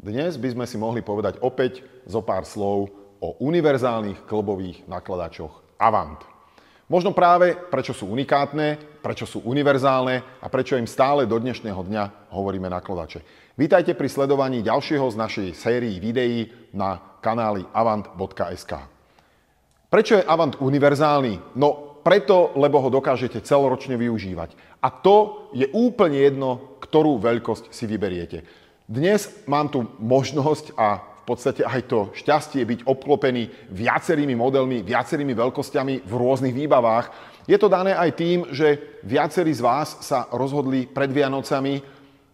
Dnes by sme si mohli povedať opäť zo pár slov o univerzálnych klbových nakladačoch Avant. Možno práve prečo sú unikátne, prečo sú univerzálne a prečo im stále do dnešného dňa hovoríme nakladače. Vítajte pri sledovaní ďalšieho z našej sérii videí na kanáli avant.sk. Prečo je Avant univerzálny? No preto, lebo ho dokážete celoročne využívať. A to je úplne jedno, ktorú veľkosť si vyberiete. Dnes mám tu možnosť a v podstate aj to šťastie byť obklopený viacerými modelmi, viacerými veľkosťami v rôznych výbavách. Je to dané aj tým, že viacerí z vás sa rozhodli pred Vianocami,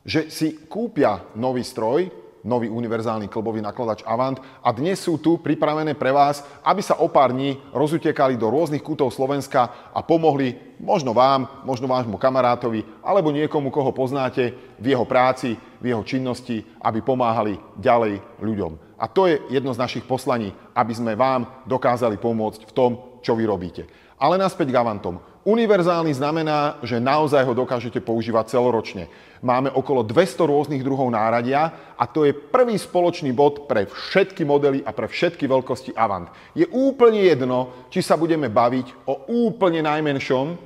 že si kúpia nový stroj, nový univerzálny klbový nakladač Avant a dnes sú tu pripravené pre vás, aby sa o pár dní rozutekali do rôznych kútov Slovenska a pomohli možno vám, možno vášmu kamarátovi alebo niekomu, koho poznáte v jeho práci, v jeho činnosti, aby pomáhali ďalej ľuďom. A to je jedno z našich poslaní, aby sme vám dokázali pomôcť v tom, čo vy robíte. Ale naspäť k Avantom. Univerzálny znamená, že naozaj ho dokážete používať celoročne. Máme okolo 200 rôznych druhov náradia a to je prvý spoločný bod pre všetky modely a pre všetky veľkosti Avant. Je úplne jedno, či sa budeme baviť o úplne najmenšom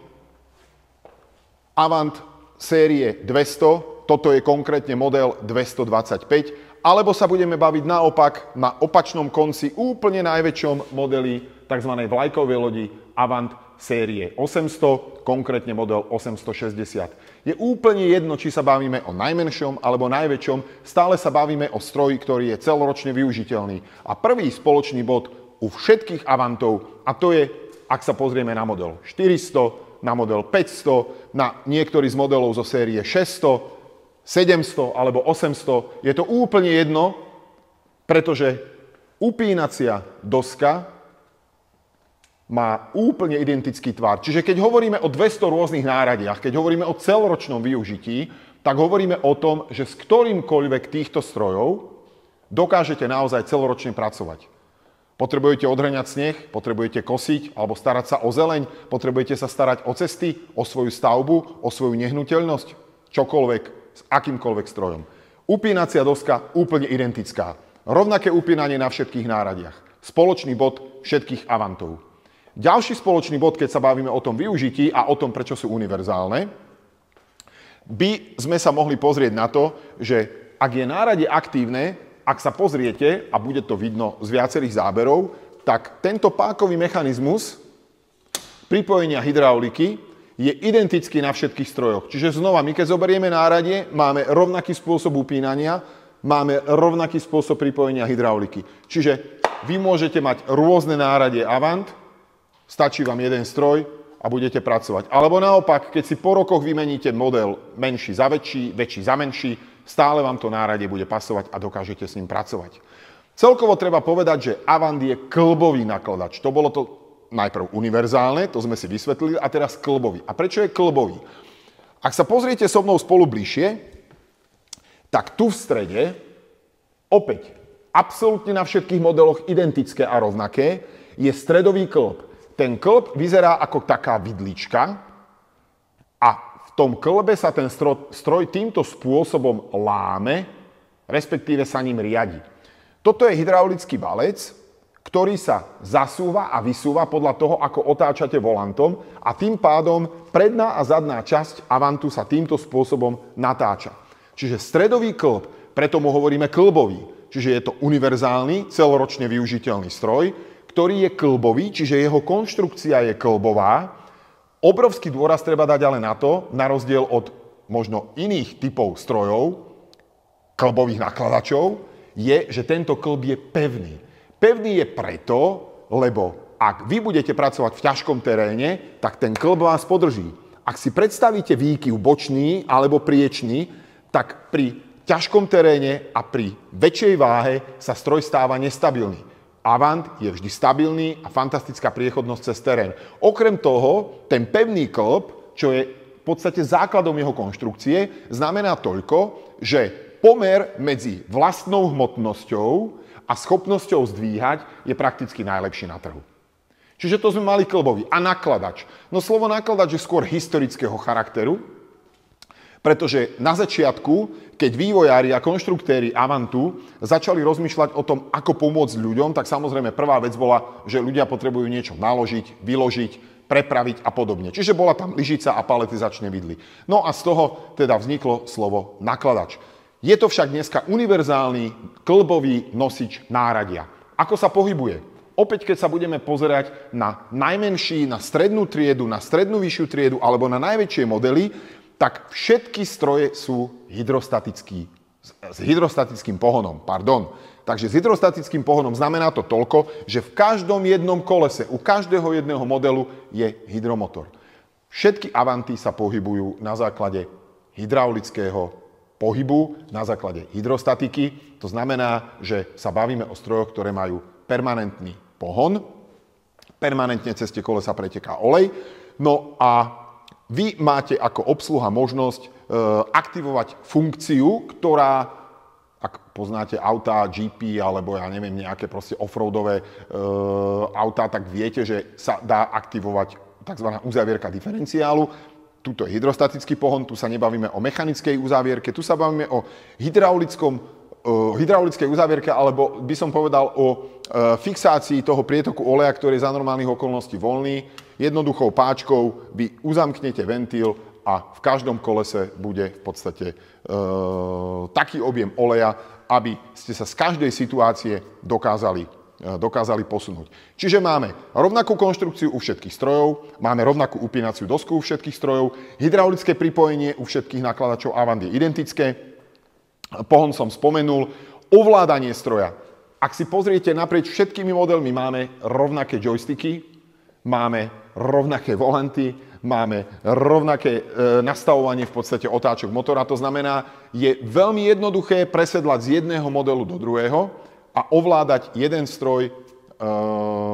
Avant série 200, toto je konkrétne model 225, alebo sa budeme baviť naopak na opačnom konci úplne najväčšom modeli tzv. Vlajkovej lodi Avant série 800, konkrétne model 860. Je úplne jedno, či sa bavíme o najmenšom alebo najväčšom, stále sa bavíme o stroji, ktorý je celoročne využiteľný. A prvý spoločný bod u všetkých Avantov, a to je, ak sa pozrieme na model 400, na model 500, na niektorý z modelov zo série 600, 700 alebo 800, je to úplne jedno, pretože upínacia doska má úplne identický tvar. Čiže keď hovoríme o 200 rôznych náradiach, keď hovoríme o celoročnom využití, tak hovoríme o tom, že s ktorýmkoľvek týchto strojov dokážete naozaj celoročne pracovať. Potrebujete odhŕňať sneh, potrebujete kosiť alebo starať sa o zeleň, potrebujete sa starať o cesty, o svoju stavbu, o svoju nehnuteľnosť, čokoľvek, s akýmkoľvek strojom. Upínacia doska úplne identická. Rovnaké upínanie na všetkých náradiach. Spoločný bod všetkých Avantov. Ďalší spoločný bod, keď sa bavíme o tom využití a o tom, prečo sú univerzálne, by sme sa mohli pozrieť na to, že ak je náradie aktívne, ak sa pozriete, a bude to vidno z viacerých záberov, tak tento pákový mechanizmus pripojenia hydrauliky je identický na všetkých strojoch. Čiže znova, my keď zoberieme náradie, máme rovnaký spôsob upínania, máme rovnaký spôsob pripojenia hydrauliky. Čiže vy môžete mať rôzne náradie Avant, stačí vám jeden stroj a budete pracovať. Alebo naopak, keď si po rokoch vymeníte model menší za väčší, väčší za menší, stále vám to náradie bude pasovať a dokážete s ním pracovať. Celkovo treba povedať, že Avant je klbový nakladač. To bolo to najprv univerzálne, to sme si vysvetlili, a teraz klbový. A prečo je klbový? Ak sa pozriete so mnou spolu bližšie, tak tu v strede, opäť, absolútne na všetkých modeloch identické a rovnaké, je stredový klb. Ten klb vyzerá ako taká vidlička a v tom klbe sa ten stroj týmto spôsobom láme, respektíve sa ním riadi. Toto je hydraulický valec, ktorý sa zasúva a vysúva podľa toho, ako otáčate volantom a tým pádom predná a zadná časť Avantu sa týmto spôsobom natáča. Čiže stredový klb, preto mu hovoríme klbový, čiže je to univerzálny, celoročne využiteľný stroj, ktorý je klbový, čiže jeho konštrukcia je klbová. Obrovský dôraz treba dať ale na to, na rozdiel od možno iných typov strojov, klbových nakladačov, je, že tento klb je pevný. Pevný je preto, lebo ak vy budete pracovať v ťažkom teréne, tak ten klb vás podrží. Ak si predstavíte výkyv bočný alebo priečný, tak pri ťažkom teréne a pri väčšej váhe sa stroj stáva nestabilný. Avant je vždy stabilný a fantastická priechodnosť cez terén. Okrem toho, ten pevný klb, čo je v podstate základom jeho konštrukcie, znamená toľko, že pomer medzi vlastnou hmotnosťou a schopnosťou zdvíhať je prakticky najlepší na trhu. Čiže to sme mali klbový. A nakladač. No slovo nakladač je skôr historického charakteru, Pretože na začiatku, keď vývojári a konštruktéri Avantu začali rozmýšľať o tom, ako pomôcť ľuďom, tak samozrejme prvá vec bola, že ľudia potrebujú niečo naložiť, vyložiť, prepraviť a podobne. Čiže bola tam lyžica a paletizačné vidly. No a z toho teda vzniklo slovo nakladač. Je to však dneska univerzálny kĺbový nosič náradia. Ako sa pohybuje? Opäť, keď sa budeme pozerať na najmenší, na strednú triedu, na strednú vyššiu triedu alebo na najväčšie modely, tak všetky stroje sú s hydrostatickým pohonom. Takže s hydrostatickým pohonom znamená to toľko, že v každom jednom kolese, u každého jedného modelu je hydromotor. Všetky Avanty sa pohybujú na základe hydraulického pohybu, na základe hydrostatiky. To znamená, že sa bavíme o strojoch, ktoré majú permanentný pohon. Permanentne cez tie kolesa preteká olej. No a vy máte ako obsluha možnosť aktivovať funkciu, ktorá, ak poznáte autá GP alebo ja neviem, nejaké proste offroadové autá, tak viete, že sa dá aktivovať tzv. Uzávierka diferenciálu. Tuto je hydrostatický pohon, tu sa nebavíme o mechanickej uzávierke, tu sa bavíme o hydraulickej uzávierke, alebo by som povedal o fixácii toho prietoku oleja, ktorý je za normálnych okolností voľný. Jednoduchou páčkou vy uzamknete ventil a v každom kolese bude v podstate taký objem oleja, aby ste sa z každej situácie dokázali posunúť. Čiže máme rovnakú konštrukciu u všetkých strojov, máme rovnakú upínaciu dosku u všetkých strojov, hydraulické pripojenie u všetkých nakladačov Avant je identické, pohon som spomenul, ovládanie stroja. Ak si pozriete naprieč všetkými modelmi, máme rovnaké joysticky, máme rovnaké volanty, máme rovnaké nastavovanie v podstate otáčok motora. To znamená, je veľmi jednoduché presedlať z jedného modelu do druhého a ovládať jeden stroj,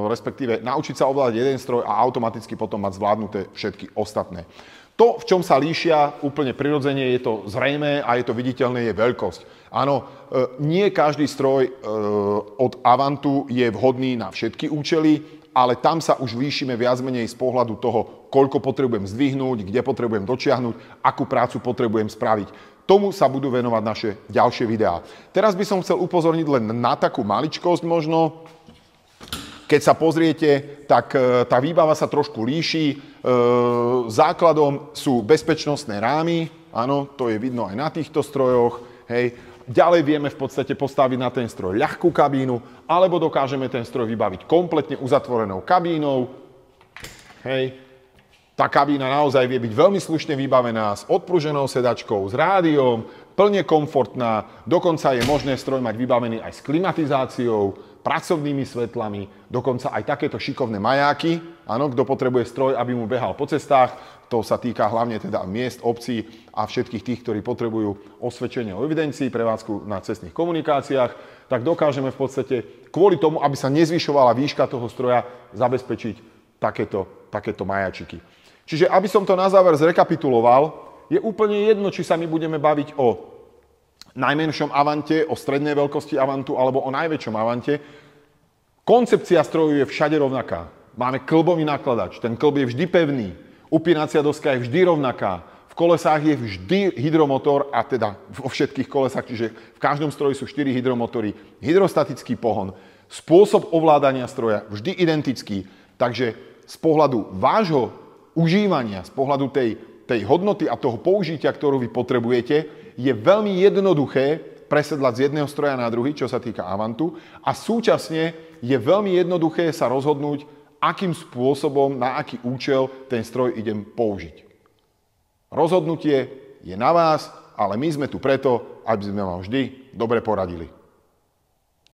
respektíve naučiť sa ovládať jeden stroj a automaticky potom mať zvládnuté všetky ostatné. To, v čom sa líšia úplne prirodzene, je to zrejmé a je to viditeľné, je veľkosť. Áno, nie každý stroj od Avantu je vhodný na všetky účely, ale tam sa už líšime viac menej z pohľadu toho, koľko potrebujem zdvihnúť, kde potrebujem dočiahnuť, akú prácu potrebujem spraviť. Tomu sa budú venovať naše ďalšie videá. Teraz by som chcel upozorniť len na takú maličkosť možno. Keď sa pozriete, tak tá výbava sa trošku líši. Základom sú bezpečnostné rámy, áno, to je vidno aj na týchto strojoch, hej. Ďalej vieme v podstate postaviť na ten stroj ľahkú kabínu, alebo dokážeme ten stroj vybaviť kompletne uzatvorenou kabínou. Hej. Tá kabína naozaj vie byť veľmi slušne vybavená s odpruženou sedačkou, s rádiom, plne komfortná. Dokonca je možné stroj mať vybavený aj s klimatizáciou, pracovnými svetlami, dokonca aj takéto šikovné majáky. Áno, kto potrebuje stroj, aby mu behal po cestách, to sa týka hlavne teda miest, obcí a všetkých tých, ktorí potrebujú osvedčenie o evidencii, prevádzku na cestných komunikáciách, tak dokážeme v podstate kvôli tomu, aby sa nezvyšovala výška toho stroja, zabezpečiť takéto majačiky. Čiže aby som to na záver zrekapituloval, je úplne jedno, či sa my budeme baviť o najmenšom Avante, o strednej veľkosti Avantu alebo o najväčšom Avante. Koncepcia stroju je všade rovnaká. Máme kĺbový nakladač, ten kĺb je vždy pevný. Upínacia doska je vždy rovnaká. V kolesách je vždy hydromotor, a teda vo všetkých kolesách, čiže v každom stroji sú 4 hydromotory, hydrostatický pohon, spôsob ovládania stroja vždy identický. Takže z pohľadu vášho užívania, z pohľadu tej hodnoty a toho použitia, ktorú vy potrebujete, je veľmi jednoduché presedlať z jedného stroja na druhý, čo sa týka Avantu, a súčasne je veľmi jednoduché sa rozhodnúť, akým spôsobom, na aký účel ten stroj idem použiť. Rozhodnutie je na vás, ale my sme tu preto, aby sme vám vždy dobre poradili.